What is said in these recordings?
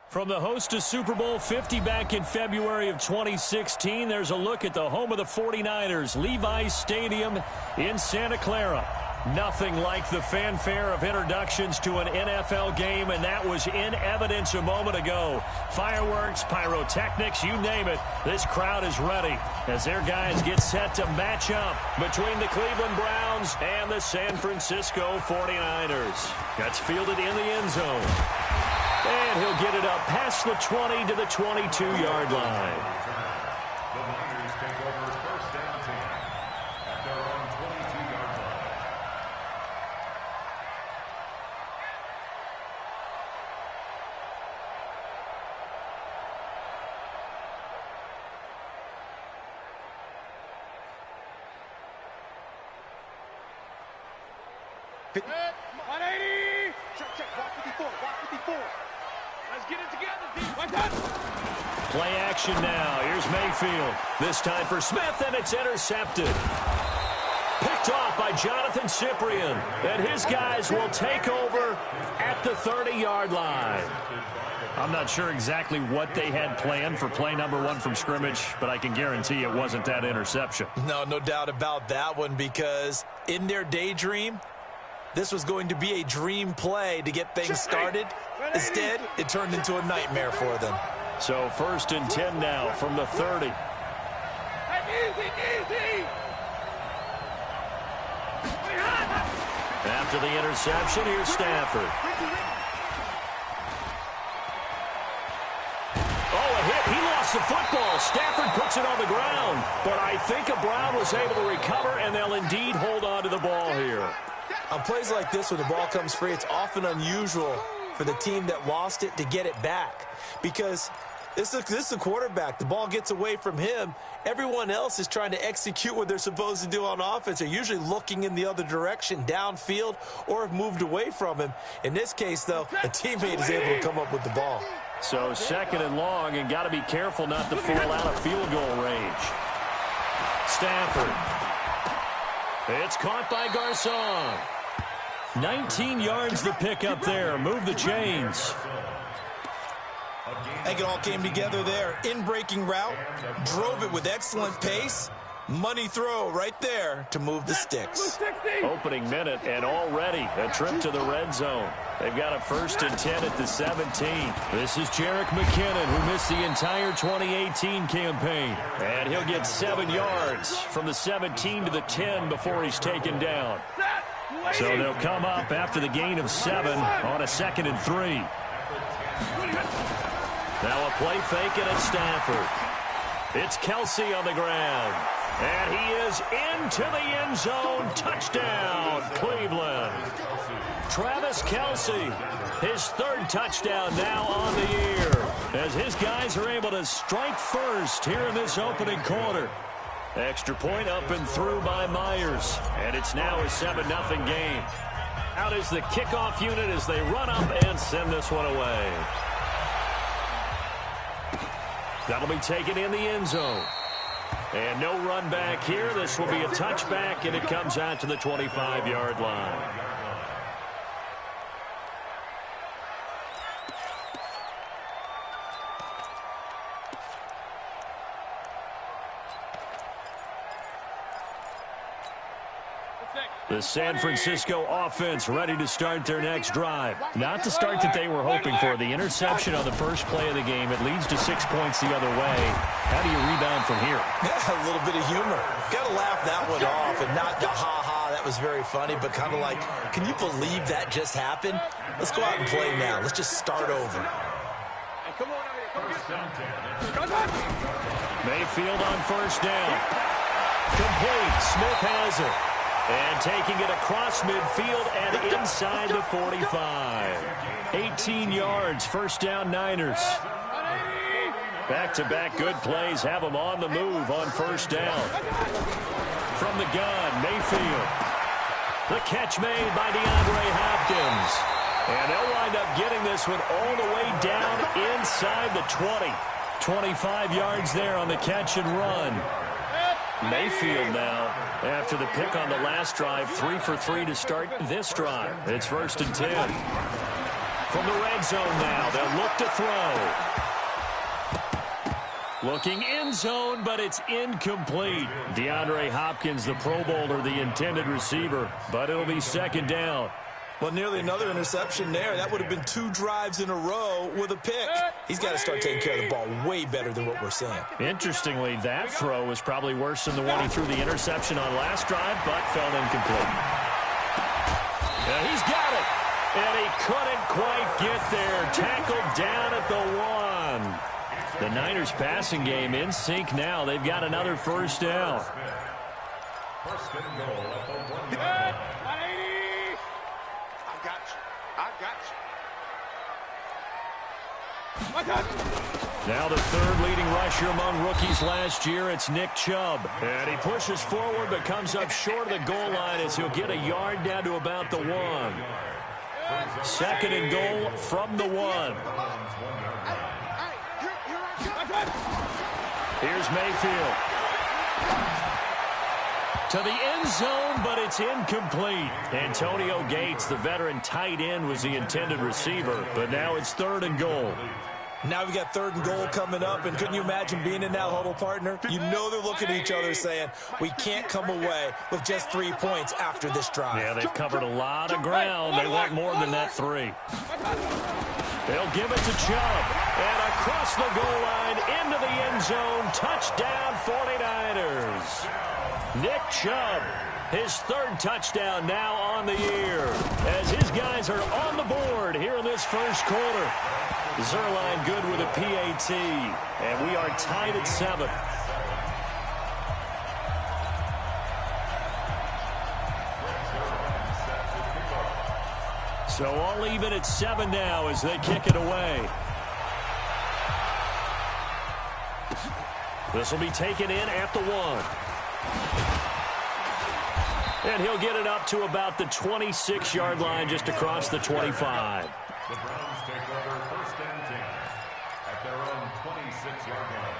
From the host to Super Bowl 50 back in February of 2016, there's a look at the home of the 49ers, Levi's Stadium in Santa Clara. Nothing like the fanfare of introductions to an NFL game, and that was in evidence a moment ago. Fireworks, pyrotechnics, you name it. This crowd is ready as their guys get set to match up between the Cleveland Browns and the San Francisco 49ers. That's fielded in the end zone. And he'll get it up past the 20 to the 22-yard line. The Niners take over first down team at their own 22-yard line. Hit 180. Check. Walk 54. Walk 54. Let's get it together, D. Like that. Play action now. Here's Mayfield. This time for Smith, and it's intercepted. Picked off by Jonathan Cyprien. And his guys will take over at the 30-yard line. I'm not sure exactly what they had planned for play number one from scrimmage, but I can guarantee it wasn't that interception. No doubt about that one, because in their daydream, this was going to be a dream play to get things started. Instead, it turned into a nightmare for them. So 1st and 10 now from the 30. Easy. After the interception, here's Stafford. Oh, a hit. He lost the football. Stafford puts it on the ground. But I think a Brown was able to recover, and they'll indeed hold on to the ball here. On plays like this where the ball comes free, it's often unusual for the team that lost it to get it back, because this is the quarterback. The ball gets away from him. Everyone else is trying to execute what they're supposed to do on offense. They're usually looking in the other direction, downfield, or have moved away from him. In this case, though, a teammate is able to come up with the ball. So 2nd and long, and got to be careful not to fall out of field goal range. Stafford. It's caught by Garcon. 19 yards the pick up there. Move the chains. I think it all came together there. In-breaking route, drove it with excellent pace. Money throw right there to move the sticks. Opening minute, and already a trip to the red zone. They've got a 1st and 10 at the 17. This is Jerick McKinnon, who missed the entire 2018 campaign. And he'll get 7 yards from the 17 to the 10 before he's taken down. So they'll come up after the gain of 7 on a 2nd and 3. Now a play fake, and it's Stafford. It's Kelsey on the ground. And he is into the end zone. Touchdown, Cleveland. Travis Kelsey, his 3rd touchdown now on the year, as his guys are able to strike first here in this opening quarter. Extra point up and through by Myers. And it's now a 7-0 game. Out is the kickoff unit as they run up and send this one away. That'll be taken in the end zone. And no run back here. This will be a touchback, and it comes out to the 25-yard line. The San Francisco offense ready to start their next drive. Not the start that they were hoping for. The interception on the first play of the game. It leads to 6 points the other way. How do you rebound from here? Yeah, a little bit of humor. Got to laugh that one off, and not the ha-ha, that was very funny, but kind of like, can you believe that just happened? Let's go out and play now. Let's just start over. Mayfield on 1st down. Complete. Smith has it. And taking it across midfield and inside the 45. 18 yards, 1st down Niners. Back-to-back good plays have them on the move on 1st down. From the gun, Mayfield. The catch made by DeAndre Hopkins. And they'll wind up getting this one all the way down inside the 20. 25 yards there on the catch and run. Mayfield now, after the pick on the last drive, 3 for 3 to start this drive. It's 1st and 10. From the red zone now, they'll look to throw. Looking end zone, but it's incomplete. DeAndre Hopkins, the Pro Bowler, the intended receiver, but it'll be second down. Well, nearly another interception there. That would have been 2 drives in a row with a pick. He's got to start taking care of the ball way better than what we're seeing. Interestingly, that throw was probably worse than the one he threw the interception on last drive, but fell incomplete. Yeah, he's got it. And he couldn't quite get there. Tackled down at the 1. The Niners passing game in sync now. They've got another first down. First and goal at the 1 Hey, 180. I got you. Now the third leading rusher among rookies last year, it's Nick Chubb. And he pushes forward but comes up short of the goal line as he'll get a yard down to about the 1. Second and goal from the 1. Here's Mayfield. To the end zone, but it's incomplete. Antonio Gates, the veteran tight end, was the intended receiver, but now it's third and goal. Now we got third and goal coming up, and couldn't you imagine being in that huddle, partner? You know they're looking at each other saying, we can't come away with just 3 points after this drive. Yeah, they've covered a lot of ground. They want more than that 3. They'll give it to Chubb. And across the goal line, into the end zone, touchdown 49ers. Nick Chubb, his third touchdown now on the year, as his guys are on the board here in this first quarter. Zerline good with a PAT, and we are tied at 7. So all even at 7 now as they kick it away. This will be taken in at the 1. And he'll get it up to about the 26-yard line, just across the 25. The Browns take over first and 10 at their own 26-yard line.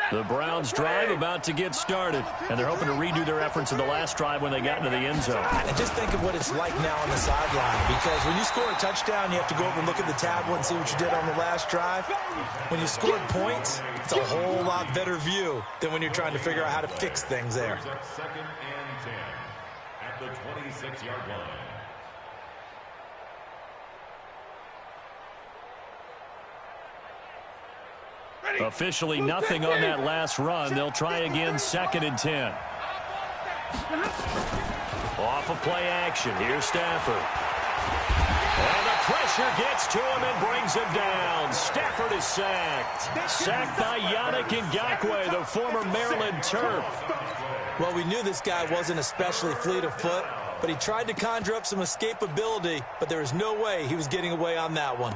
The Browns drive about to get started, and they're hoping to redo their efforts in the last drive when they got into the end zone. And just think of what it's like now on the sideline, because when you score a touchdown, you have to go over and look at the tablet and see what you did on the last drive. When you scored points, it's a whole lot better view than when you're trying to figure out how to fix things there. Second and 10 at the 26-yard line. Officially nothing on that last run. They'll try again second and 10. Off of play action. Here's Stafford. And the pressure gets to him and brings him down. Stafford is sacked. Sacked by Yannick Ngakoue, the former Maryland Terp. Well, we knew this guy wasn't especially fleet of foot, but he tried to conjure up some escapability, but there was no way he was getting away on that one.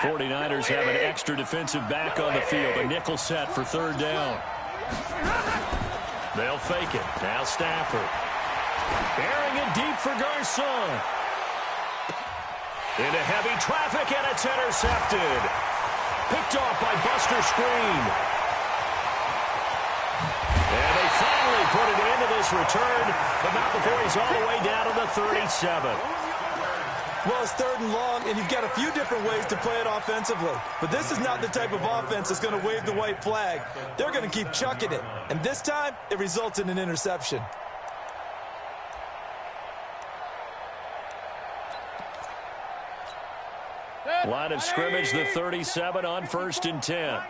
'49ers have an extra defensive back on the field. A nickel set for third down. They'll fake it. Now Stafford. Airing it deep for Garcon. Into heavy traffic, and it's intercepted. Picked off by Buster Screen. And they finally put it into this return, but not before he's all the way down to the 37. Well, it's third and long, and you've got a few different ways to play it offensively. But this is not the type of offense that's going to wave the white flag. They're going to keep chucking it. And this time, it results in an interception. Line of scrimmage, the 37 on first and 10.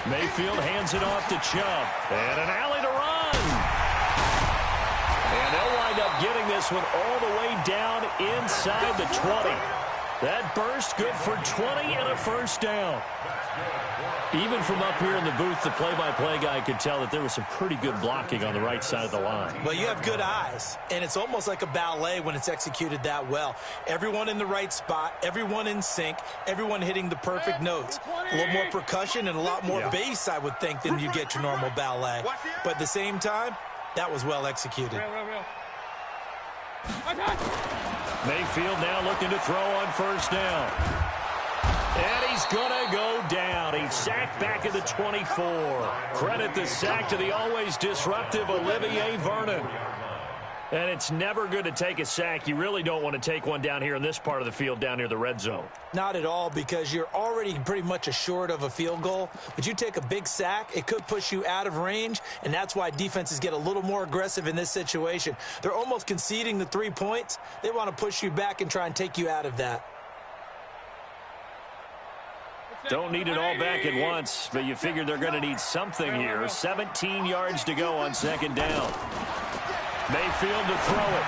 Mayfield hands it off to Chubb. And an alley to run. And they'll wind up getting this one all the way down inside the 20. That burst good for 20 and a first down. Even from up here in the booth, the play-by-play guy could tell that there was some pretty good blocking on the right side of the line. Well, you have good eyes, and it's almost like a ballet when it's executed that well. Everyone in the right spot, everyone in sync, everyone hitting the perfect notes. A little more percussion and a lot more bass, I would think, than you get your normal ballet. But at the same time, that was well executed. Mayfield now looking to throw on first down. And he's going to go down. He's sacked back at the 24. Credit the sack to the always disruptive Olivier Vernon. And it's never good to take a sack. You really don't want to take one down here in this part of the field down near the red zone. Not at all, because you're already pretty much assured of a field goal. But you take a big sack, it could push you out of range, and that's why defenses get a little more aggressive in this situation. They're almost conceding the 3 points. They want to push you back and try and take you out of that. Don't need it all back at once, but you figure they're going to need something here. 17 yards to go on second down. Mayfield to throw it.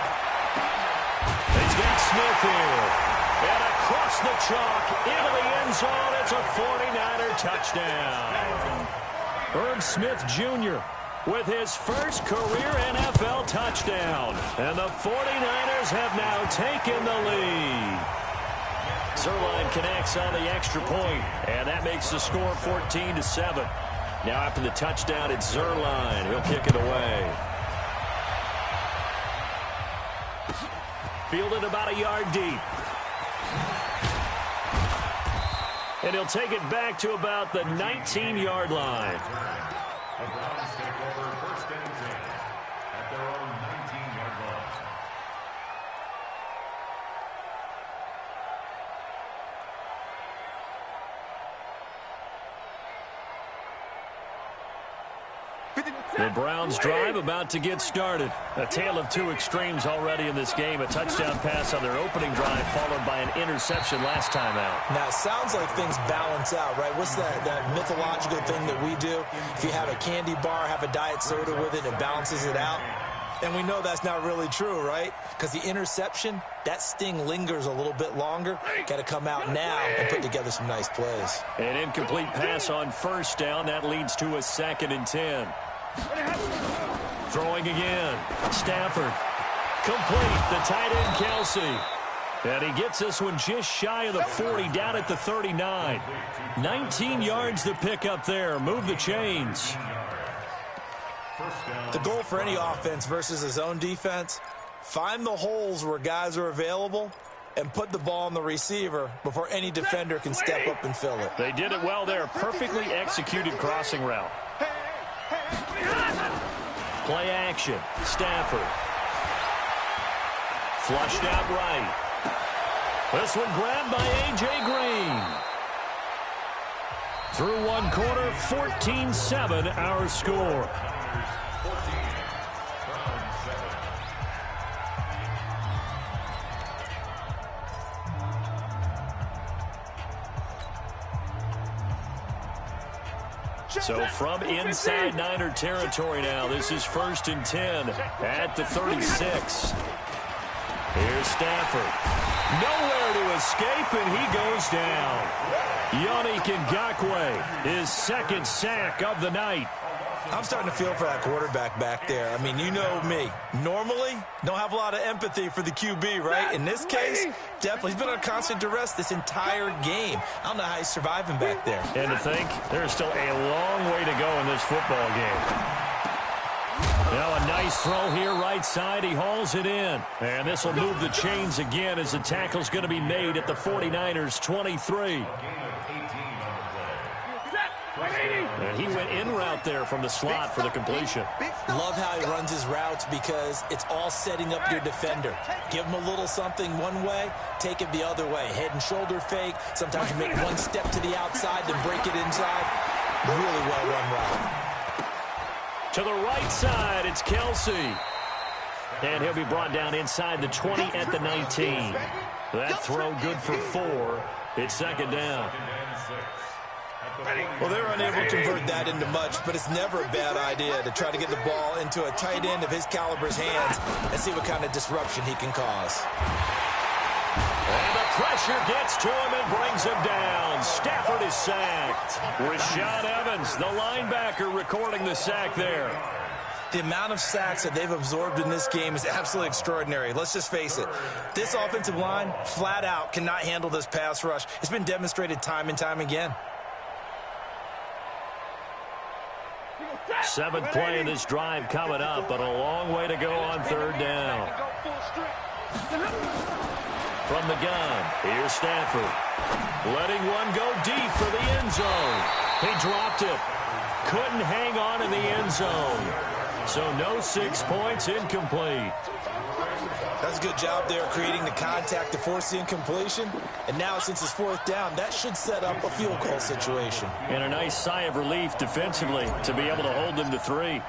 He's got Smith here. And across the chalk into the end zone. It's a 49er touchdown. Herb Smith Jr. with his first career NFL touchdown. And the 49ers have now taken the lead. Zerline connects on the extra point, and that makes the score 14-7. Now after the touchdown, it's Zerline. He'll kick it away. Fielded about a yard deep. And he'll take it back to about the 19-yard line. The Browns take over first and 10 at their own 19-yard line. The Browns drive about to get started. A tale of two extremes already in this game. A touchdown pass on their opening drive followed by an interception last time out. Now, it sounds like things balance out, right? What's that mythological thing that we do? If you have a candy bar, have a diet soda with it, it balances it out. And we know that's not really true, right? Because the interception, that sting lingers a little bit longer. Got to come out now and put together some nice plays. An incomplete pass on first down. That leads to a 2nd and 10. Throwing again. Stafford. Complete. The tight end, Kelsey. And he gets this one just shy of the 40, down at the 39. 19 yards to pick up there. Move the chains. The goal for any offense versus his own defense, find the holes where guys are available and put the ball on the receiver before any defender can step up and fill it. They did it well there. Perfectly executed crossing route. Play action. Stafford. Flushed out right. This one grabbed by A.J. Green. Through one quarter, 14-7 our score. So from inside Niner territory now, this is 1st and 10 at the 36. Here's Stafford. Nowhere to escape, and he goes down. Yannick Ngakoue, his 2nd sack of the night. I'm starting to feel for that quarterback back there. I mean, you know me. Normally, don't have a lot of empathy for the QB, right? In this case, definitely. He's been on constant duress this entire game. I don't know how he's surviving back there. And to think, there's still a long way to go in this football game. Now a nice throw here right side. He hauls it in. And this will move the chains again as the tackle's going to be made at the 49ers 23. And he went in route there from the slot for the completion. Love how he runs his routes because it's all setting up your defender. Give him a little something one way, take it the other way. Head and shoulder fake. Sometimes you make one step to the outside, then break it inside. Really well run route. To the right side, it's Kelsey. And he'll be brought down inside the 20 at the 19. That throw good for 4. It's 2nd down. Well, they're unable to convert that into much, but it's never a bad idea to try to get the ball into a tight end of his caliber's hands and see what kind of disruption he can cause. And the pressure gets to him and brings him down. Stafford is sacked. Rashaan Evans, the linebacker, recording the sack there. The amount of sacks that they've absorbed in this game is absolutely extraordinary. Let's just face it. This offensive line, flat out, cannot handle this pass rush. It's been demonstrated time and time again. 7th play in this drive coming up, but a long way to go on 3rd down. From the gun, here's Stafford. Letting one go deep for the end zone. He dropped it. Couldn't hang on in the end zone. So no 6 points, incomplete. That's a good job there creating the contact to force the incompletion. And now since it's 4th down, that should set up a field goal situation. And a nice sigh of relief defensively to be able to hold them to 3.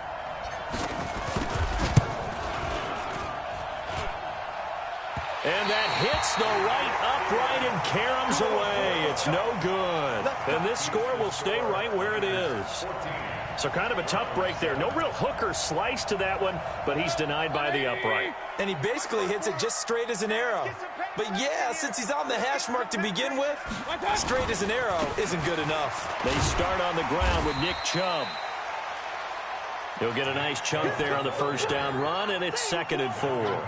And that hits the right upright and caroms away. It's no good. And this score will stay right where it is. So kind of a tough break there. No real hook or slice to that one, but he's denied by the upright. And he basically hits it just straight as an arrow. But yeah, since he's on the hash mark to begin with, straight as an arrow isn't good enough. They start on the ground with Nick Chubb. He'll get a nice chunk there on the 1st down run, and it's 2nd and 4.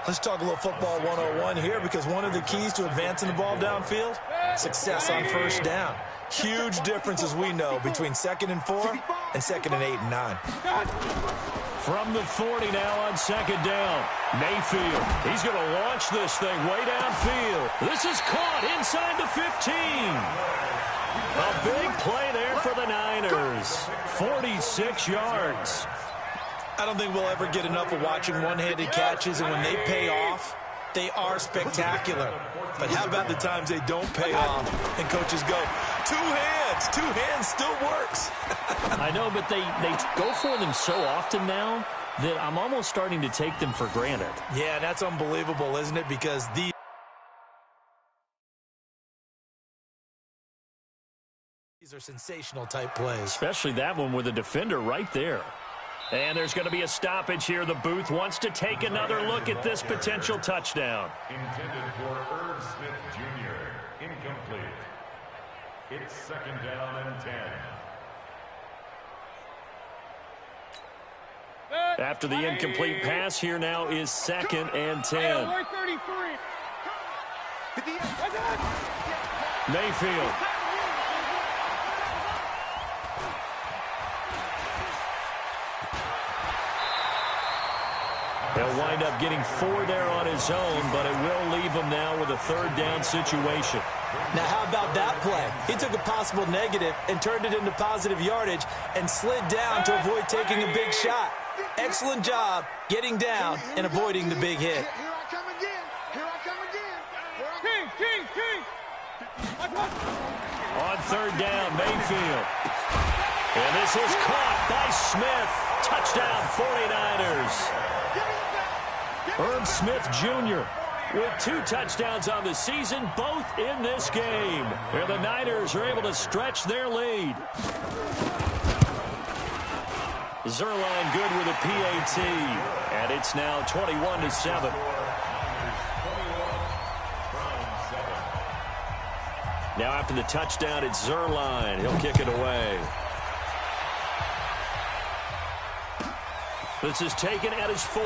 Let's talk a little football 101 here, because one of the keys to advancing the ball downfield, success on 1st down. Huge difference, as we know, between 2nd and 4 and 2nd and 8 and 9. From the 40 now on 2nd down. Mayfield, he's going to launch this thing way downfield. This is caught inside the 15. A big play there for the Niners. 46 yards. I don't think we'll ever get enough of watching one-handed catches, and when they pay off, they are spectacular. But how about the times they don't pay off and coaches go, 2 hands, 2 hands still works. I know, but they go for them so often now that I'm almost starting to take them for granted. Yeah, that's unbelievable, isn't it? Because these are sensational type plays. Especially that one with a defender right there. And there's going to be a stoppage here. The booth wants to take another look at this potential touchdown. Intended for Irv Smith Jr. Incomplete. It's 2nd down and 10. After the incomplete pass, here now is 2nd and 10. Mayfield. He'll wind up getting 4 there on his own, but it will leave him now with a 3rd down situation. Now, how about that play? He took a possible negative and turned it into positive yardage and slid down to avoid taking a big shot. Excellent job getting down and avoiding the big hit. Here I come again. Here I come again. King. On 3rd down, Mayfield. And this is caught by Smith. Touchdown, 49ers. Irv Smith Jr. with 2 touchdowns on the season, both in this game. And the Niners are able to stretch their lead. Zerline good with a PAT. And it's now 21-7. Now after the touchdown, it's Zerline. He'll kick it away. This is taken at his 4.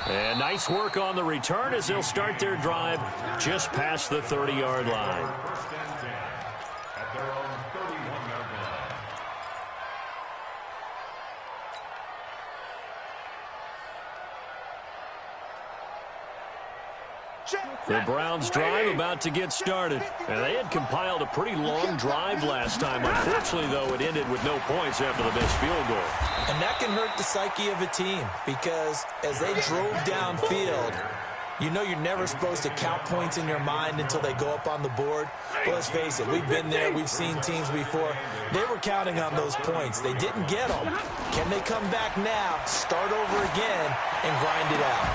And nice work on the return as they'll start their drive just past the 30-yard line. At their own 31-yard line. The Browns' drive about to get started. And they had compiled a pretty long drive last time. Unfortunately, though, it ended with no points after the missed field goal. And that can hurt the psyche of a team, because as they drove downfield, you know you're never supposed to count points in your mind until they go up on the board. But let's face it, we've been there. We've seen teams before. They were counting on those points. They didn't get them. Can they come back now, start over again, and grind it out?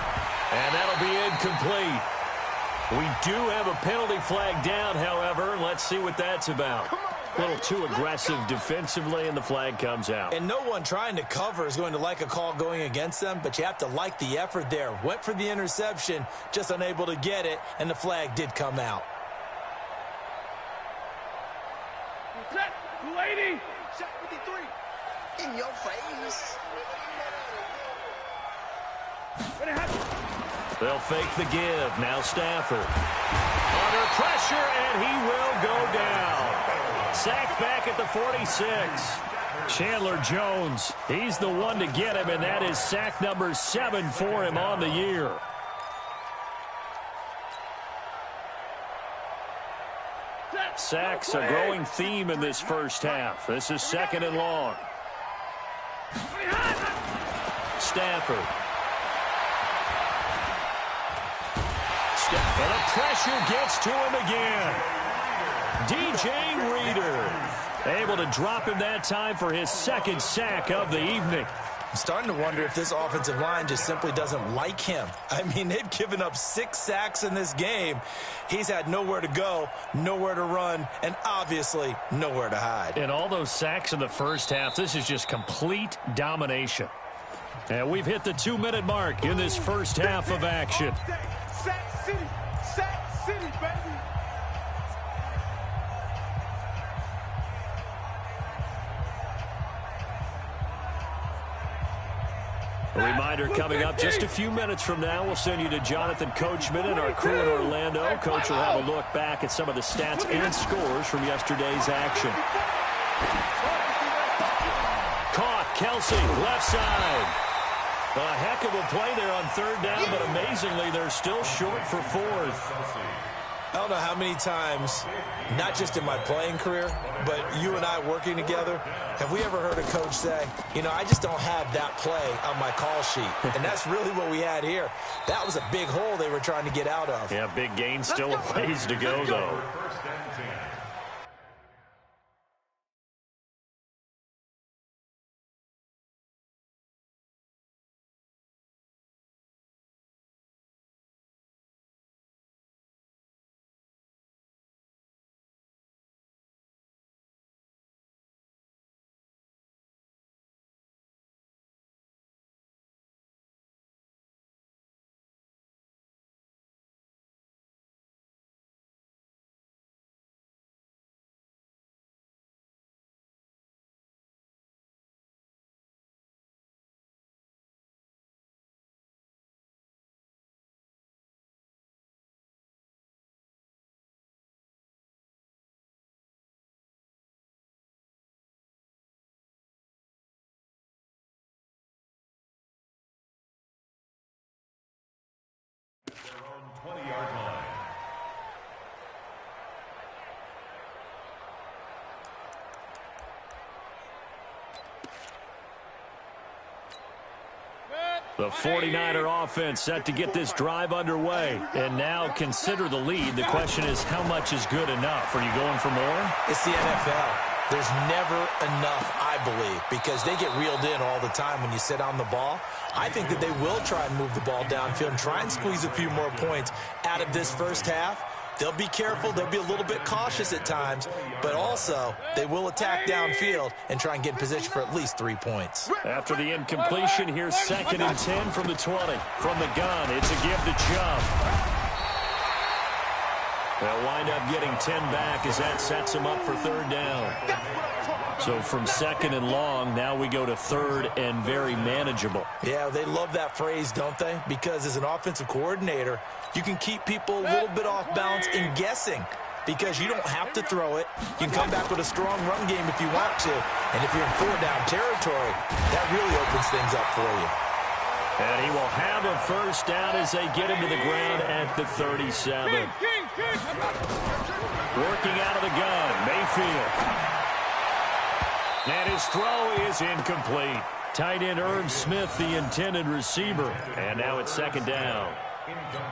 And that'll be incomplete. We do have a penalty flag down, however. Let's see what that's about. A little too aggressive defensively, and the flag comes out. And no one trying to cover is going to like a call going against them, but you have to like the effort there. Went for the interception, just unable to get it, and the flag did come out. Set, 280. Shot 53. In your face. They'll fake the give. Now Stafford. Under pressure, and he will go down. Sacked back at the 46. Chandler Jones, he's the one to get him, and that is sack number 7 for him on the year. Sacks a growing theme in this first half. This is 2nd and long. Stafford. And the pressure gets to him again. DJ Reader able to drop him that time for his 2nd sack of the evening. I'm starting to wonder if this offensive line just simply doesn't like him. I mean, they've given up 6 sacks in this game. He's had nowhere to go, nowhere to run, and obviously nowhere to hide. And all those sacks in the first half, this is just complete domination. And we've hit the 2-minute mark in this first half of action. Sack City, baby. A reminder coming up just a few minutes from now, we'll send you to Jonathan Coachman and our crew in Orlando. Coach will have a look back at some of the stats and scores from yesterday's action. Caught, Kelsey, left side. A heck of a play there on 3rd down, but amazingly, they're still short for 4th. I don't know how many times, not just in my playing career, but you and I working together, have we ever heard a coach say, you know, I just don't have that play on my call sheet. And that's really what we had here. That was a big hole they were trying to get out of. Yeah, big gain, still a ways to go, though. Their own 20-yard line. The 49er offense set to get this drive underway. And now consider the lead. The question is, how much is good enough? Are you going for more? It's the NFL. There's never enough, I believe, because they get reeled in all the time when you sit on the ball. I think that they will try and move the ball downfield and try and squeeze a few more points out of this first half. They'll be careful. They'll be a little bit cautious at times, but also they will attack downfield and try and get in position for at least 3 points. After the incompletion, here's 2nd and 10 from the 20. From the gun, it's a give to Chubb. They'll wind up getting 10 back as that sets them up for 3rd down. So from 2nd and long, now we go to 3rd and very manageable. Yeah, they love that phrase, don't they? Because as an offensive coordinator, you can keep people a little bit off balance and guessing because you don't have to throw it. You can come back with a strong run game if you want to. And if you're in 4-down territory, that really opens things up for you. And he will have a 1st down as they get him to the ground at the 37. Working out of the gun, Mayfield. And his throw is incomplete. Tight end Irv Smith, the intended receiver. And now it's 2nd down.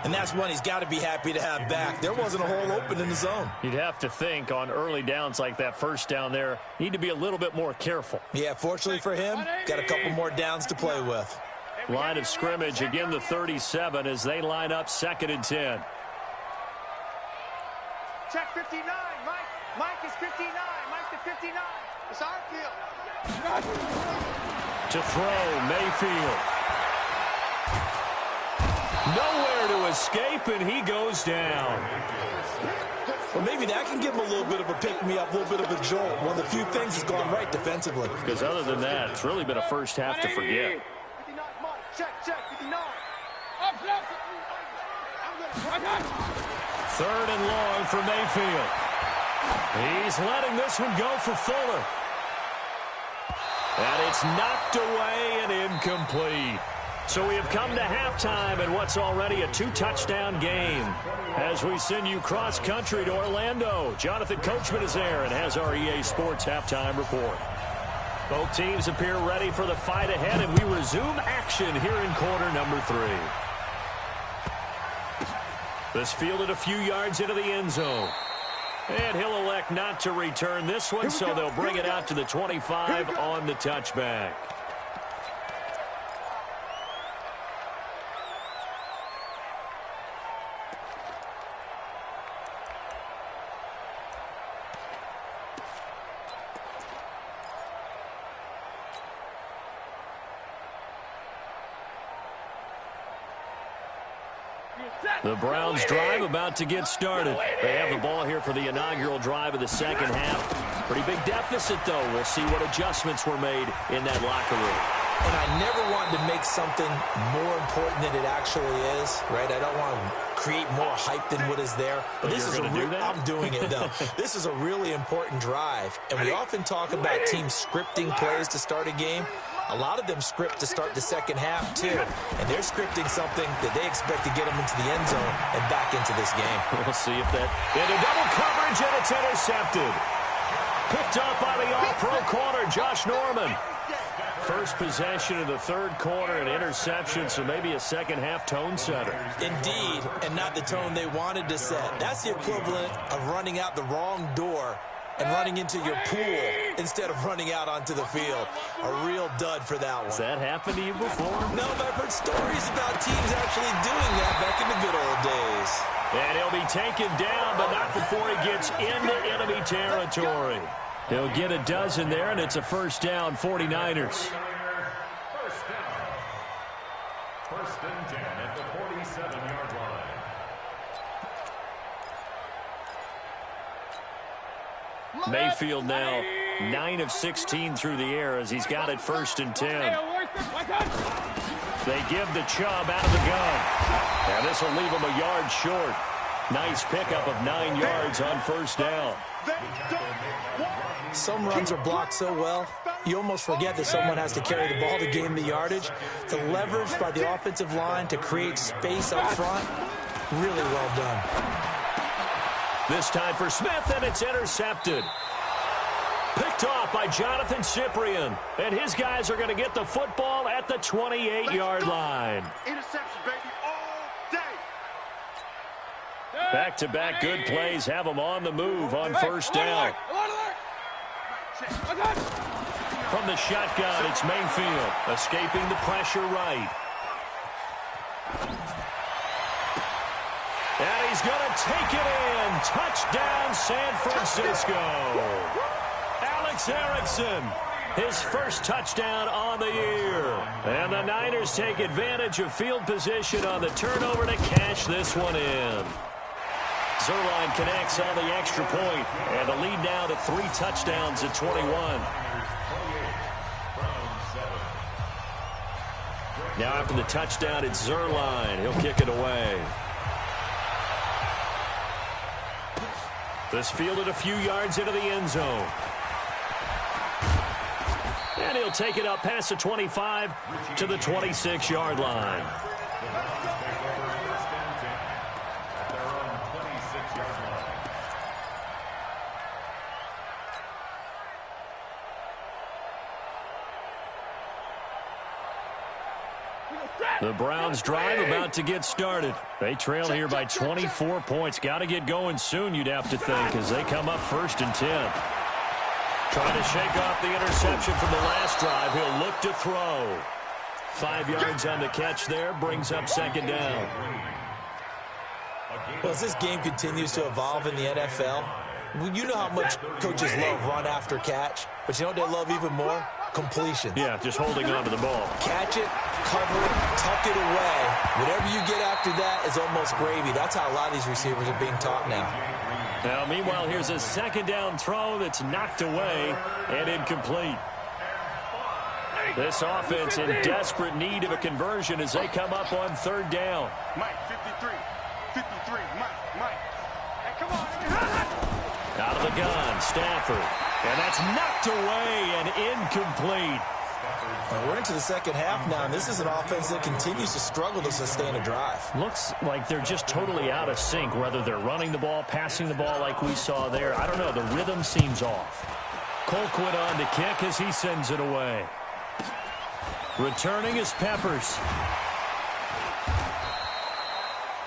And that's one he's got to be happy to have back. There wasn't a hole open in the zone. You'd have to think on early downs like that 1st down there, need to be a little bit more careful. Yeah, fortunately for him, got a couple more downs to play with. Line of scrimmage, again the 37 as they line up 2nd and 10. Check 59, Mike. Mike is 59. Mike's the 59. It's our field. To throw, Mayfield. Nowhere to escape, and he goes down. Well, maybe that can give him a little bit of a pick-me-up, a little bit of a jolt. One of the few things that's gone right defensively. Because other than that, it's really been a first half to forget. 59, Mike. Check, 59. Third and long for Mayfield. He's letting this one go for Fuller. And it's knocked away and incomplete. So we have come to halftime in what's already a 2-touchdown game. As we send you cross-country to Orlando, Jonathan Coachman is there and has our EA Sports halftime report. Both teams appear ready for the fight ahead, and we resume action here in quarter number 3. This fielded a few yards into the end zone. And he'll elect not to return this one, so they'll bring it out to the 25 on the touchback. The Browns drive about to get started. They have the ball here for the inaugural drive of the second half. Pretty big deficit, though. We'll see what adjustments were made in that locker room. And I never wanted to make something more important than it actually is, right? I don't want to create more hype than what is there. But this is I'm doing it, though. This is a really important drive. And we often talk about teams scripting plays to start a game. A lot of them script to start the second half, too. And they're scripting something that they expect to get them into the end zone and back into this game. We'll see if that... Into double coverage, and it's intercepted. Picked up by the all-pro corner, Josh Norman. First possession of the third quarter, an interception, so maybe a second-half tone setter. Indeed, and not the tone they wanted to set. That's the equivalent of running out the wrong door and running into your pool instead of running out onto the field. A real dud for that one. Has that happened to you before? No, but I've heard stories about teams actually doing that back in the good old days. And he'll be taken down, but not before he gets into enemy territory. He'll get a dozen there, and it's a first down, 49ers. First down. First and 10 at the 47-yard line. Mayfield now 9 of 16 through the air as he's got it first and 10. They give the Chubb out of the gun. And this will leave him a yard short. Nice pickup of 9 yards on first down. Some runs are blocked so well, you almost forget that someone has to carry the ball to gain the yardage. The leverage by the offensive line to create space up front, really well done. This time for Smith, and it's intercepted. Picked off by Jonathan Cyprien. And his guys are going to get the football at the 28-yard line. Interception, baby, all day. Back-to-back good plays have them on the move on first down. From the shotgun, it's Mayfield, escaping the pressure right. And he's going to take it in. Touchdown, San Francisco. Alex Erickson, his first touchdown on the year. And the Niners take advantage of field position on the turnover to cash this one in. Zerline connects on the extra point, and the lead now to 3 touchdowns at 21. Now after the touchdown, it's Zerline. He'll kick it away. This fielded a few yards into the end zone. And he'll take it up past the 25 to the 26-yard line. The Browns drive about to get started. They trail here by 24 points. Got to get going soon, you'd have to think, as they come up first and 10. Trying to shake off the interception from the last drive. He'll look to throw. 5 yards on the catch there. Brings up second down. Well, as this game continues to evolve in the NFL, Well, you know how much coaches love run after catch, but you know what they love even more? Completion. Yeah, just holding on to the ball. Catch it, cover it, tuck it away. Whatever you get after that is almost gravy. That's how a lot of these receivers are being taught now. Now, meanwhile, here's a second down throw that's knocked away and incomplete. This offense in desperate need of a conversion as they come up on third down. Mike, 53. 53. Mike. Hey, come on. Out of the gun, Stafford. And that's knocked away and incomplete. Well, we're into the second half now, and this is an offense that continues to struggle to sustain a drive. Looks like they're just totally out of sync, whether they're running the ball, passing the ball like we saw there. I don't know. The rhythm seems off. Colquitt on to kick as he sends it away. Returning is Peppers.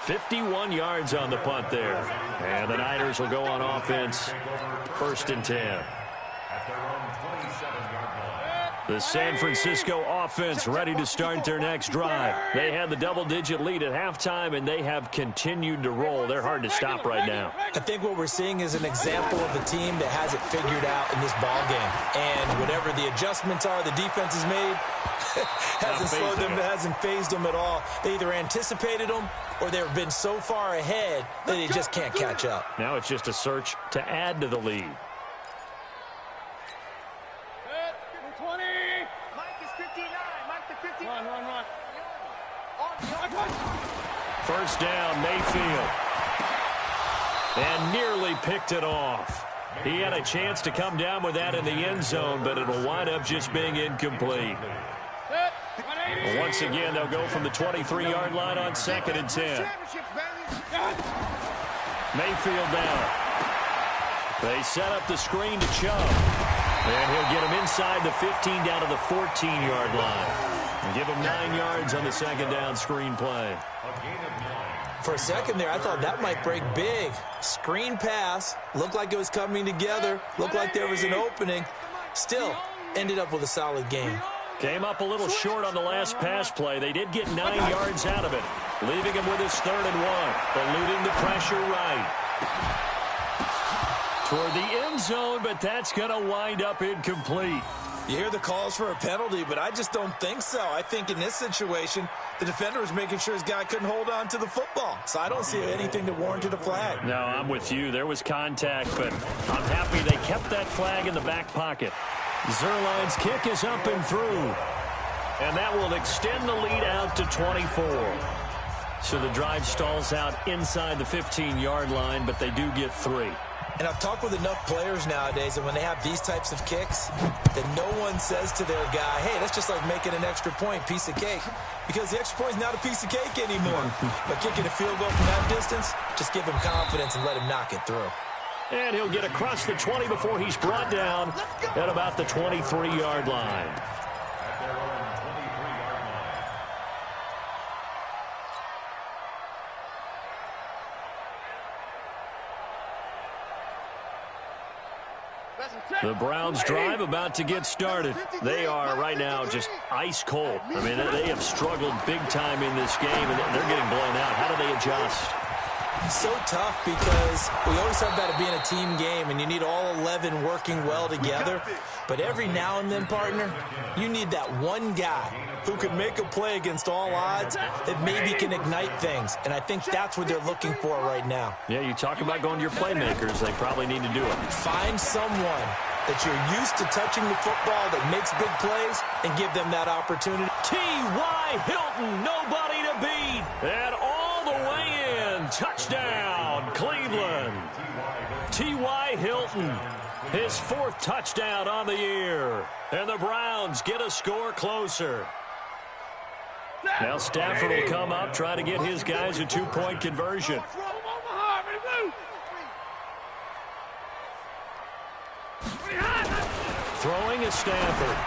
51 yards on the punt there. And the Niners will go on offense. 1st and 10. The San Francisco offense ready to start their next drive. They had the double-digit lead at halftime, and they have continued to roll. They're hard to stop right now. I think what we're seeing is an example of a team that has it figured out in this ball game. And whatever the adjustments are the defense has made, hasn't slowed them, hasn't phased them at all. They either anticipated them or they've been so far ahead that they just can't catch up. Now it's just a search to add to the lead. First down, Mayfield. And nearly picked it off. He had a chance to come down with that in the end zone, but it'll wind up just being incomplete. Once again, they'll go from the 23-yard line on 2nd and 10. Mayfield down. They set up the screen to Chubb. And he'll get him inside the 15 down to the 14-yard line. And give him 9 yards on the second down screen play. For a second there, I thought that might break big. Screen pass. Looked like it was coming together. Looked like there was an opening. Still, ended up with a solid game. Came up a little short on the last pass play. They did get 9 yards out of it, leaving him with his 3rd and 1. Eluding the pressure right. Toward the end zone, but that's going to wind up incomplete. You hear the calls for a penalty, but I just don't think so. I think in this situation, the defender was making sure his guy couldn't hold on to the football. So I don't see anything that warranted a flag. No, I'm with you. There was contact, but I'm happy they kept that flag in the back pocket. Zerline's kick is up and through. And that will extend the lead out to 24. So the drive stalls out inside the 15-yard line, but they do get 3. And I've talked with enough players nowadays that when they have these types of kicks, that no one says to their guy, hey, that's just like making an extra point, piece of cake. Because the extra point is not a piece of cake anymore. But kicking a field goal from that distance, just give him confidence and let him knock it through. And he'll get across the 20 before he's brought down at about the 23-yard line. The Browns drive about to get started. They are right now just ice cold. I mean, they have struggled big time in this game, and they're getting blown out. How do they adjust? So tough because we always talk about it being a team game, and you need all 11 working well together. But every now and then, partner, you need that one guy who can make a play against all odds that maybe can ignite things. And I think that's what they're looking for right now. Yeah, you talk about going to your playmakers. They probably need to do it. Find someone that you're used to touching the football that makes big plays and give them that opportunity. T.Y. Hilton, nobody to beat. And all the way in. Touchdown, Cleveland. T.Y. Hilton, his 4th touchdown on the year. And the Browns get a score closer. Now Stafford will come up, try to get his guys a 2-point conversion. Throwing is Stafford.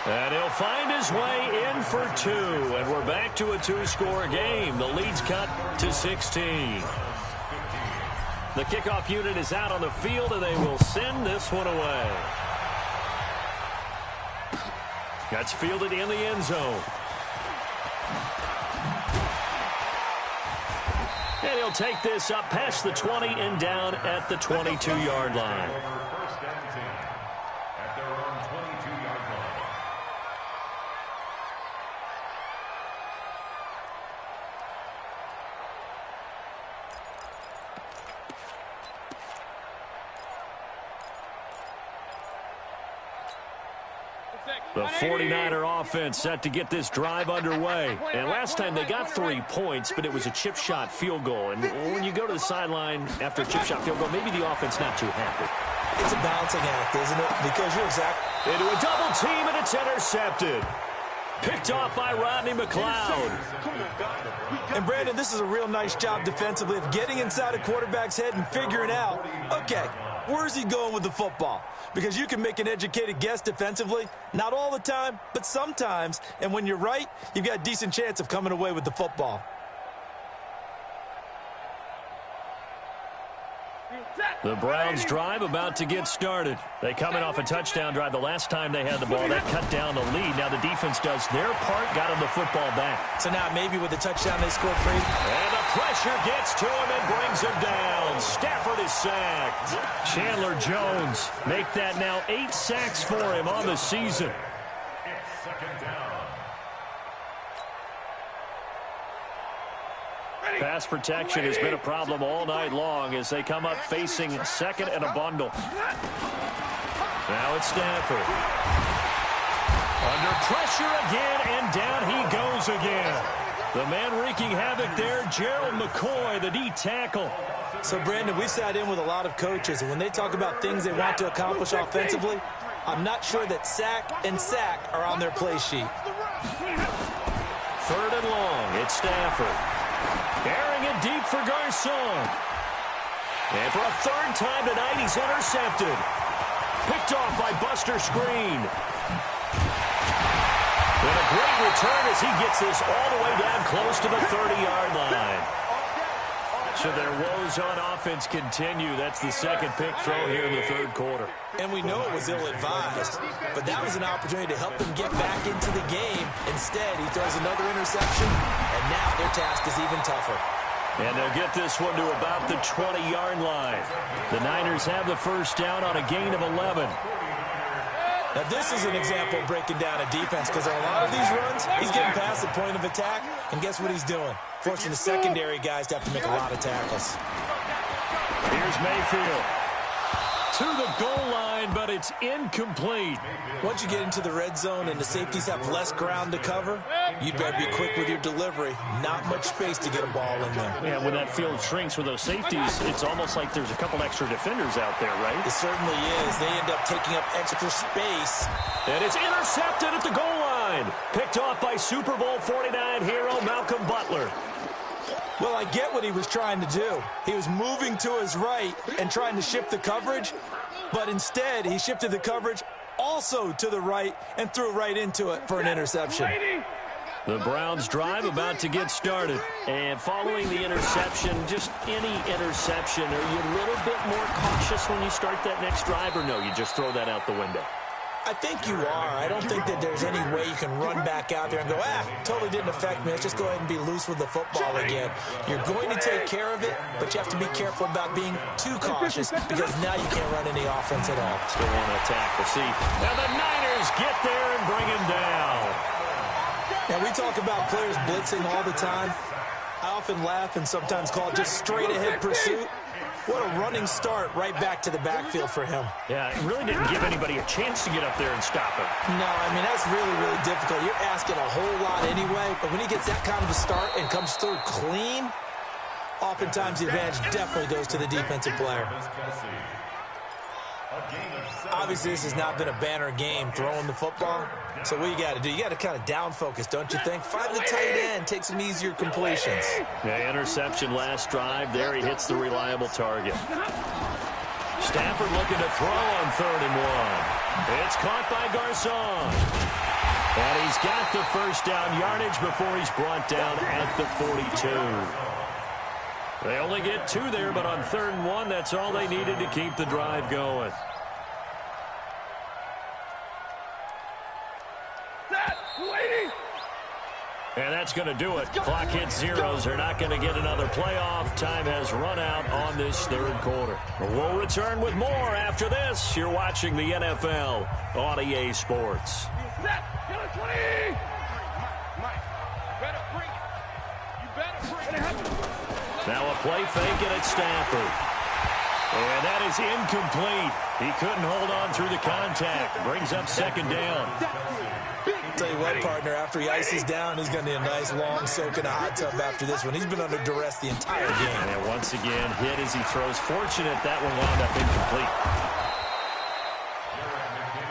And he'll find his way in for 2. And we're back to a 2-score game. The lead's cut to 16. The kickoff unit is out on the field, and they will send this one away. That's fielded in the end zone. And he'll they'll take this up past the 20 and down at the 22-yard line. First and 10 at their own 22-yard line. The 49er offense set to get this drive underway. And last time they got 3 points, but it was a chip shot field goal. And when you go to the sideline after a chip shot field goal, maybe the offense not too happy. It's a balancing act, isn't it? Because you're exactly... Into a double team, and it's intercepted. Picked off by Rodney McLeod. And, Brandon, this is a real nice job defensively of getting inside a quarterback's head and figuring out, okay, where's he going with the football? Because you can make an educated guess defensively, not all the time, but sometimes. And when you're right, you've got a decent chance of coming away with the football. The Browns drive about to get started. They coming off a touchdown drive the last time they had the ball. That cut down the lead. Now the defense does their part, got him the football back. So now maybe with the touchdown they scored free. And the pressure gets to him and brings him down. Stafford is sacked. Chandler Jones make that now 8 sacks for him on the season. It's second down. Pass protection has been a problem all night long as they come up facing second and a bundle. Now it's Stafford. Under pressure again, and down he goes again. The man wreaking havoc there, Gerald McCoy, the D tackle. So, Brandon, we've sat in with a lot of coaches, and when they talk about things they want to accomplish offensively, I'm not sure that sack and sack are on their play sheet. Third and long, it's Stafford. Airing it deep for Garcon. And for a third time tonight, he's intercepted. Picked off by Buster Screen. And a great return as he gets this all the way down close to the 30-yard line. So their woes on offense continue. That's the second pick thrown here in the third quarter. And we know it was ill-advised, but that was an opportunity to help them get back into the game. Instead, he throws another interception, and now their task is even tougher. And they'll get this one to about the 20-yard line. The Niners have the first down on a gain of 11. Now, this is an example of breaking down a defense because on a lot of these runs, he's getting past the point of attack, and guess what he's doing? Forcing the secondary guys to have to make a lot of tackles. Here's Mayfield. To the goal line, but it's incomplete. Once you get into the red zone and the safeties have less ground to cover, you'd better be quick with your delivery. Not much space to get a ball in there. Yeah, when that field shrinks with those safeties, it's almost like there's a couple extra defenders out there, right? It certainly is. They end up taking up extra space. And it's intercepted at the goal line. Picked off by Super Bowl 49 hero Malcolm Butler. Well, I get what he was trying to do. He was moving to his right and trying to shift the coverage, but instead he shifted the coverage also to the right and threw right into it for an interception. The Browns drive about to get started. And following the interception, just any interception, are you a little bit more cautious when you start that next drive, or no, you just throw that out the window? I think you are. I don't think that there's any way you can run back out there and go, totally didn't affect me. Let's just go ahead and be loose with the football again. You're going to take care of it, but you have to be careful about being too cautious because now you can't run any offense at all. Still want to attack. We'll see. Now the Niners get there and bring him down. Now we talk about players blitzing all the time. I often laugh and sometimes call it just straight ahead pursuit. What a running start right back to the backfield for him. Yeah, it really didn't give anybody a chance to get up there and stop him. No, I mean, that's really, really difficult. You're asking a whole lot anyway, but when he gets that kind of a start and comes through clean, oftentimes the advantage definitely goes to the defensive player. Obviously, this has not been a banner game throwing the football. So what you got to do, you got to kind of down focus, don't you think? Find the tight end, take some easier completions. Yeah, interception last drive. There he hits the reliable target. Stafford looking to throw on 3rd and 1. It's caught by Garcon. And he's got the first down yardage before he's brought down at the 42. They only get 2 there, but on 3rd and 1, that's all they needed to keep the drive going. And that's going to do it. Clock hits zeros. They're not going to get another playoff. Time has run out on this third quarter. We'll return with more after this. You're watching the NFL on EA Sports. Now a play fake, and it's Stafford. And that is incomplete. He couldn't hold on through the contact. Brings up second down. Tell you what, partner, after he ices down, he's going to need a nice long soak in a hot tub after this one. He's been under duress the entire game. And once again, hit as he throws. Fortunate that one wound up incomplete.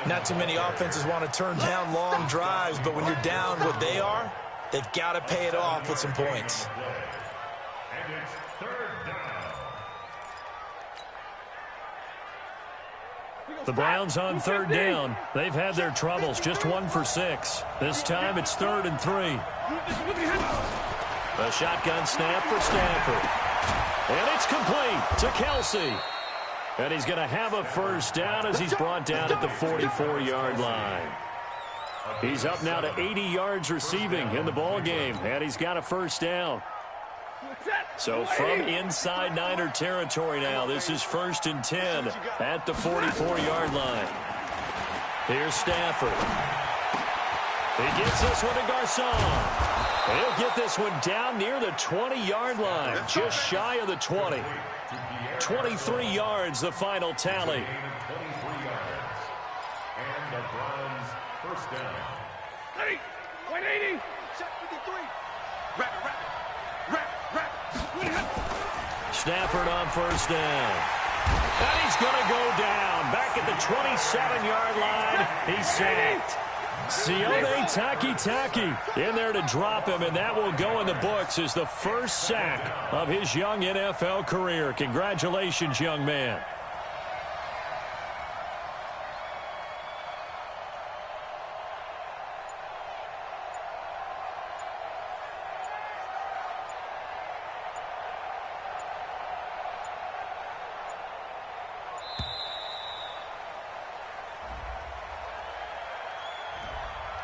Not too many offenses want to turn down long drives, but when you're down what they are, they've got to pay it off with some points. And it's third down. The Browns on third down. They've had their troubles, just 1 for 6. This time it's 3rd and 3. A shotgun snap for Stafford. And it's complete to Kelsey. And he's going to have a first down as he's brought down at the 44-yard line. He's up now to 80 yards receiving in the ball game, and he's got a first down. So from inside Niner territory now, this is 1st and 10 at the 44-yard line. Here's Stafford. He gets this one to Garcon. He'll get this one down near the 20-yard line, just shy of the 20. 23 yards, the final tally. 23 yards. And the Browns first down. 180. Check 53. Stafford on first down. And he's going to go down. Back at the 27-yard line. He's sacked. Sione Takitaki in there to drop him, and that will go in the books as the first sack of his young NFL career. Congratulations, young man.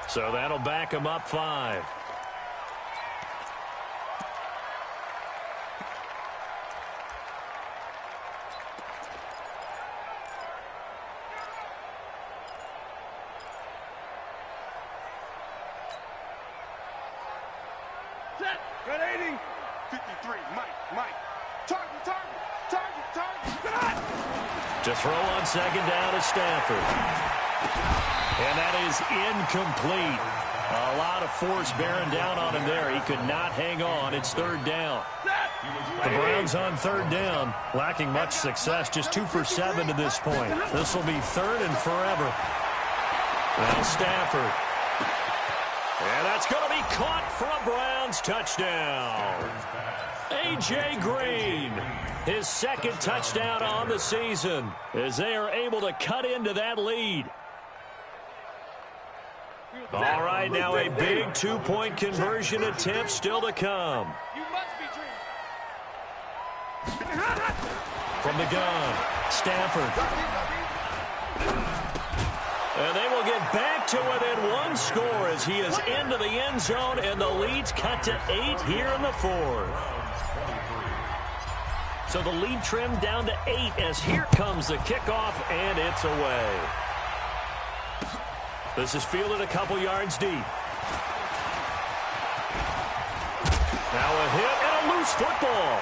So that'll back him up 5. Set. 180. 53. Mike. Target. To throw on second down to Stafford. And that is incomplete. A lot of force bearing down on him there. He could not hang on. It's 3rd down. The Browns on 3rd down, lacking much success, just 2 for 7 to this point. This will be 3rd and forever. Now Stafford. And that's going to be caught for a Browns touchdown. A.J. Green, his 2nd touchdown on the season, as they are able to cut into that lead. All right, now a big 2-point conversion attempt still to come. You must be dreaming. From the gun, Stafford. And they will get back to within 1 score as he is into the end zone, and the lead's cut to 8 here in the 4th. So the lead trimmed down to 8 as here comes the kickoff, and it's away. This is fielded a couple yards deep. Now a hit and a loose football.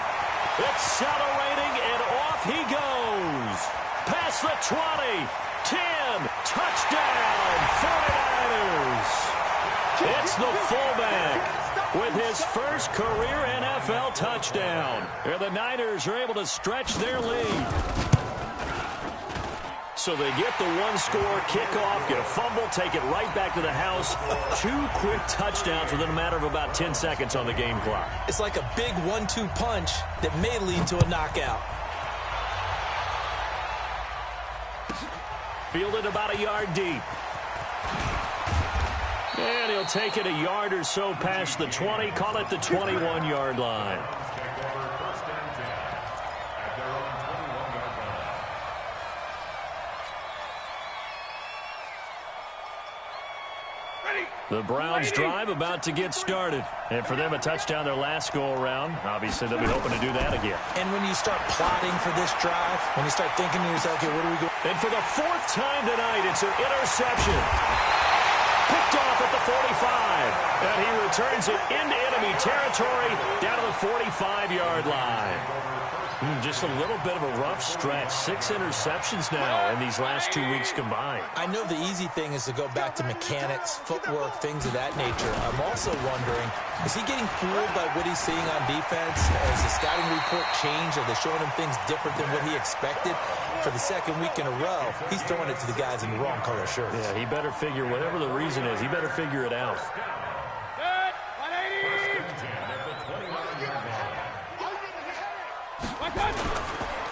Accelerating, and off he goes. Past the 20, 10, touchdown, 49ers. It's the fullback with his first career NFL touchdown. And the Niners are able to stretch their lead. So they get the 1-score kickoff, get a fumble, take it right back to the house. 2 quick touchdowns within a matter of about 10 seconds on the game clock. It's like a big 1-2 punch that may lead to a knockout. Fielded about a yard deep. And he'll take it a yard or so past the 20, call it the 21-yard line. Ready. The Browns drive about to get started. And for them, a touchdown their last go-around. Obviously, they'll be hoping to do that again. And when you start plotting for this drive, when you start thinking to yourself, okay, what do we go? And for the 4th time tonight, it's an interception. Picked off at the 45. And he returns it into enemy territory down to the 45-yard line. Just a little bit of a rough stretch. 6 interceptions now in these last 2 weeks combined. I know the easy thing is to go back to mechanics, footwork, things of that nature. I'm also wondering, is he getting fooled by what he's seeing on defense? Has the scouting report changed? Are they showing him things different than what he expected? For the 2nd week in a row, he's throwing it to the guys in the wrong color shirts. Yeah, he better figure, whatever the reason is, he better figure it out.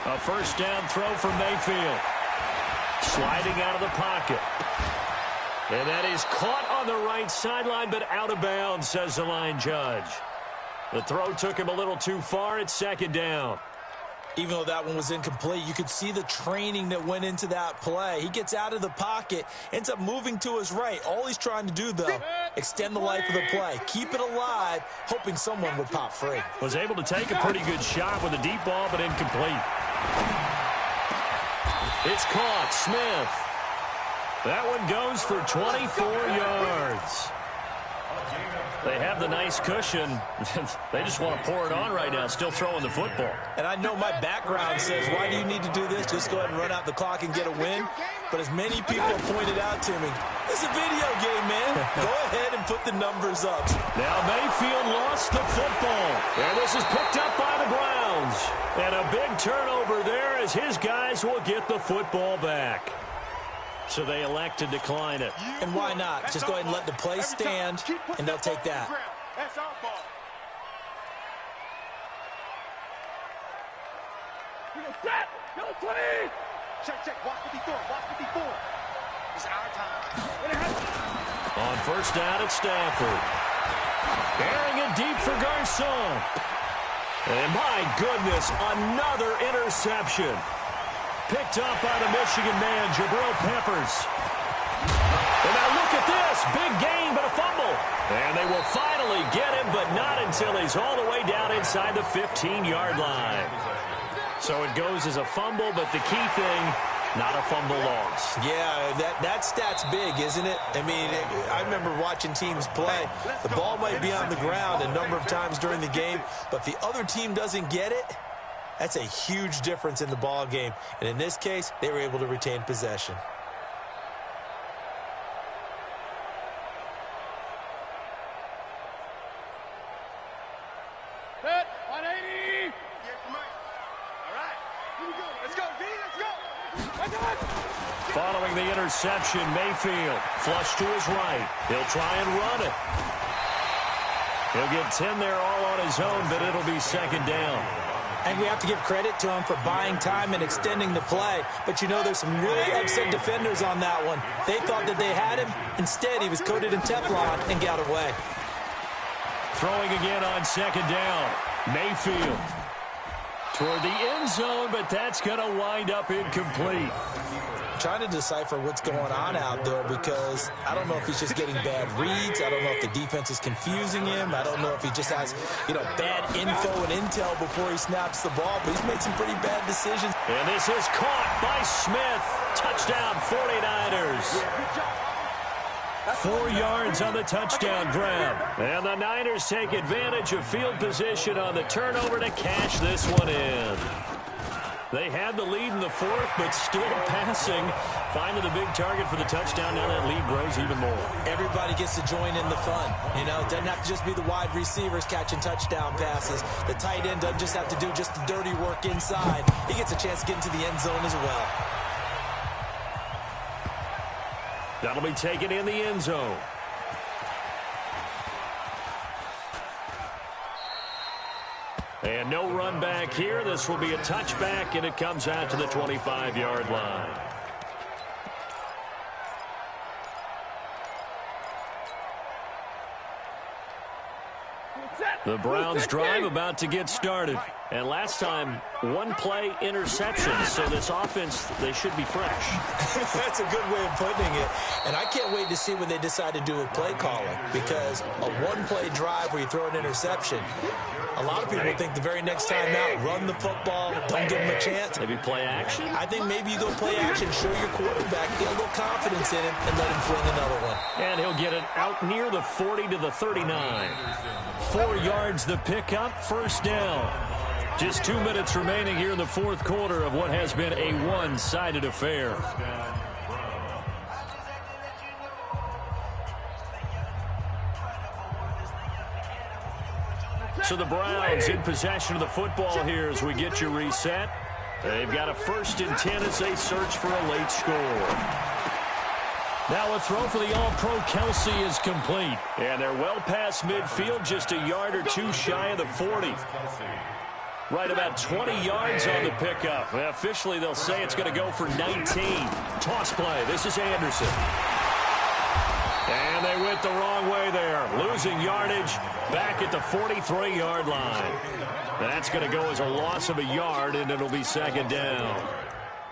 A first down throw for Mayfield. Sliding out of the pocket. And that is caught on the right sideline, but out of bounds, says the line judge. The throw took him a little too far. It's 2nd down. Even though that one was incomplete, you could see the training that went into that play. He gets out of the pocket, ends up moving to his right. All he's trying to do, though, extend the life of the play. Keep it alive, hoping someone would pop free. Was able to take a pretty good shot with a deep ball, but incomplete. It's caught. Smith. That one goes for 24 yards. They have the nice cushion. They just want to pour it on right now, still throwing the football. And I know my background says, why do you need to do this? Just go ahead and run out the clock and get a win. But as many people have pointed out to me, it's a video game, man. Go ahead and put the numbers up. Now Mayfield lost the football. And this is picked up by the Browns. And a big turnover there as his guys will get the football back. So they elect to decline it. And why not? Just go ahead and let the play stand, and they'll take that. That's our ball. We go set. Go 20. Check. Watch 54. Watch 54. It's our time. On first down at Stafford. Airing it deep for Garcon. And my goodness, another interception. Picked up by the Michigan man, Jabril Peppers. And now look at this. Big gain, but a fumble. And they will finally get him, but not until he's all the way down inside the 15-yard line. So it goes as a fumble, but the key thing, not a fumble loss. Yeah, that stat's big, isn't it? I mean, I remember watching teams play. The ball might be on the ground a number of times during the game, but if the other team doesn't get it, that's a huge difference in the ball game. And in this case, they were able to retain possession. Set. 180. All right. Here we go. Let's go, D. Let's go. Following the interception, Mayfield flush to his right. He'll try and run it. He'll get 10 there all on his own, but it'll be 2nd down. And we have to give credit to him for buying time and extending the play. But, you know, there's some really upset defenders on that one. They thought that they had him. Instead, he was coated in Teflon and got away. Throwing again on 2nd down. Mayfield toward the end zone, but that's going to wind up incomplete. Trying to decipher what's going on out there because I don't know if he's just getting bad reads. I don't know if the defense is confusing him. I don't know if he just has, bad info and intel before he snaps the ball, but he's made some pretty bad decisions. And this is caught by Smith. Touchdown 49ers. 4 yards on the touchdown grab. And the Niners take advantage of field position on the turnover to cash this one in. They had the lead in the 4th, but still passing. Finding the big target for the touchdown. Now that lead grows even more. Everybody gets to join in the fun. It doesn't have to just be the wide receivers catching touchdown passes. The tight end doesn't just have to do just the dirty work inside. He gets a chance to get into the end zone as well. That'll be taken in the end zone. And no run back here. This will be a touchback, and it comes out to the 25-yard line. The Browns drive about to get started. And last time, one-play interception. So this offense, they should be fresh. That's a good way of putting it. And I can't wait to see what they decide to do with play calling, because a one-play drive where you throw an interception, a lot of people think the very next time out, run the football, don't give them a chance. Maybe play action? I think maybe you go play action, show your quarterback, get a little confidence in him, and let him fling another one. And he'll get it out near the 40 to the 39. 4 yards the pickup, first down. Just 2 minutes remaining here in the fourth quarter of what has been a one-sided affair. So the Browns in possession of the football here as we get you reset. They've got a 1st and 10 as they search for a late score. Now a throw for the All-Pro Kelsey is complete. And they're well past midfield, just a yard or two shy of the 40. Right about 20 yards on the pickup. Well, officially, they'll say it's going to go for 19. Toss play. This is Anderson. And they went the wrong way there. Losing yardage back at the 43-yard line. That's going to go as a loss of a yard, and it'll be second down.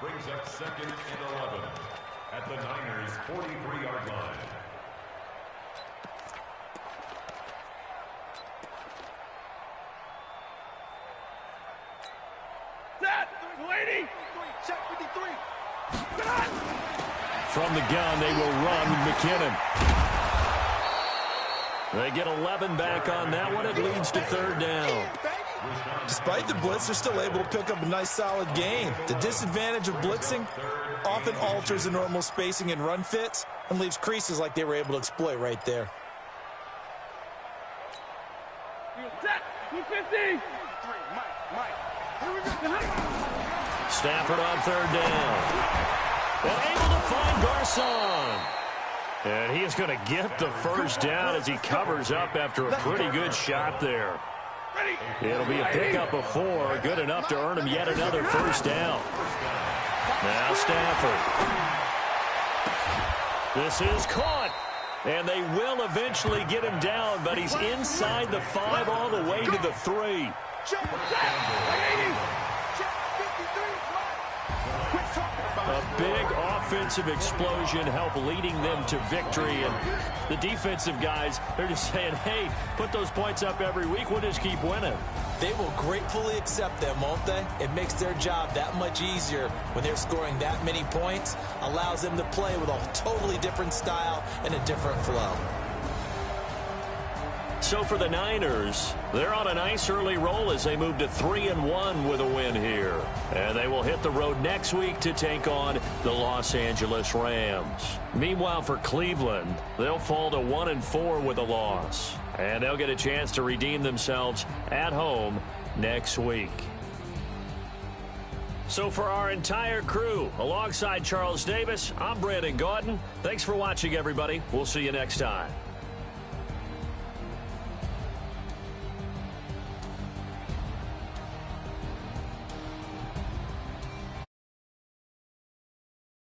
Brings up 2nd and 11 at the Niners' 43-yard line. From the gun, they will run McKinnon. They get 11 back on that one. It leads to 3rd down. Despite the blitz, they're still able to pick up a nice, solid gain. The disadvantage of blitzing often alters the normal spacing and run fits and leaves creases like they were able to exploit right there. Stafford on 3rd down. And able to find Garcon. And he is going to get the first down as he covers up after a pretty good shot there. It'll be a pickup of 4, good enough to earn him yet another first down. Now Stafford. This is caught. And they will eventually get him down, but he's inside the 5 all the way to the 3. A big offensive explosion helped leading them to victory. And the defensive guys, they're just saying, hey, put those points up every week. We'll just keep winning. They will gratefully accept them, won't they? It makes their job that much easier when they're scoring that many points. Allows them to play with a totally different style and a different flow. So for the Niners, they're on a nice early roll as they move to 3-1 with a win here. And they will hit the road next week to take on the Los Angeles Rams. Meanwhile, for Cleveland, they'll fall to 1-4 with a loss. And they'll get a chance to redeem themselves at home next week. So for our entire crew, alongside Charles Davis, I'm Brandon Gaudin. Thanks for watching, everybody. We'll see you next time.